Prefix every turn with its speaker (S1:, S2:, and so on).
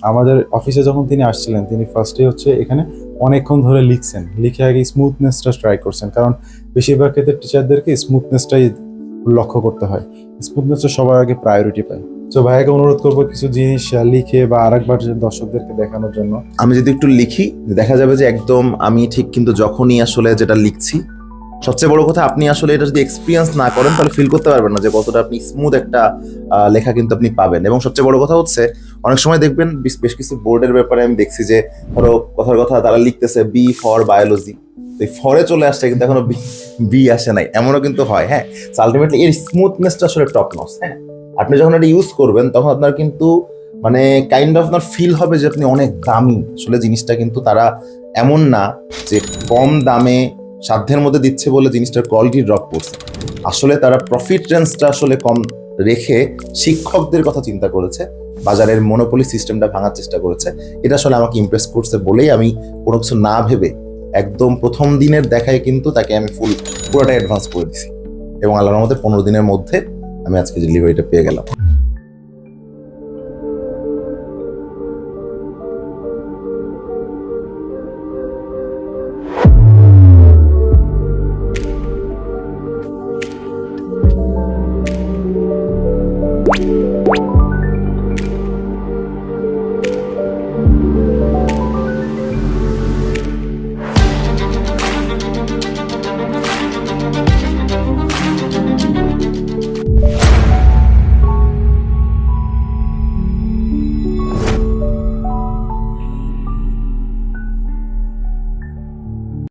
S1: আমাদের অফিসে যখন তিনি আসছিলেন, তিনি ফার্স্টে হচ্ছে এখানে অনেকক্ষণ ধরে লিখছেন, লিখে আগে স্মুথনেসটা ট্রাই করছেন, কারণ বেশিরভাগ ক্ষেত্রে টিচারদেরকে স্মুথনেসটাই লক্ষ্য করতে হয়, স্মুথনেসটা সবার আগে প্রায়োরিটি পায়। তো ভাইয়াকে অনুরোধ করবো কিছু জিনিস লিখে বা আরেকবার দর্শকদেরকে দেখানোর জন্য।
S2: আমি যদি একটু লিখি, দেখা যাবে যে একদম আমি ঠিক, কিন্তু যখনই আসলে যেটা লিখছি, সবচেয়ে বড় কথা, আপনি আসলে এটা যদি এক্সপিরিয়েন্স না করেন তাহলে ফিল করতে পারবেন না যে কতটা আপনি স্মুথ একটা লেখা কিন্তু আপনি পাবেন। এবং সবচেয়ে বড় কথা হচ্ছে, অনেক সময় দেখবেন বেশ কিছু বোর্ডের ব্যাপারে আমি দেখছি যে ধরো কথার কথা তারা লিখতেছে বি ফর বায়োলজি, এই ফরে চলে আসছে কিন্তু এখনো বি আসে নাই, এমনও কিন্তু হয়। হ্যাঁ, আলটিমেটলি এর স্মুথনেসটা আসলে টপ নচ। হ্যাঁ, আপনি যখন এটা ইউজ করবেন তখন আপনার কিন্তু মানে কাইন্ড অফ আপনার ফিল হবে যে আপনি অনেক দামি। আসলে জিনিসটা কিন্তু তারা এমন না যে কম দামে সাধ্যের মধ্যে দিচ্ছে বলে জিনিসটার কোয়ালিটি ড্রপ করছে। আসলে তারা প্রফিট রেঞ্জটা আসলে কম রেখে শিক্ষকদের কথা চিন্তা করেছে, বাজারের মনোপলি সিস্টেমটা ভাঙার চেষ্টা করেছে। এটা আসলে আমাকে ইমপ্রেস করছে বলেই আমি কোনো কিছু না ভেবে একদম প্রথম দিনের দেখায় কিন্তু তাকে আমি পুরোটা অ্যাডভান্স করে দিছি, এবং আল্লাহর রহমতে 15 দিনের মধ্যে আমি আজকে ডেলিভারিটা পেয়ে গেলাম।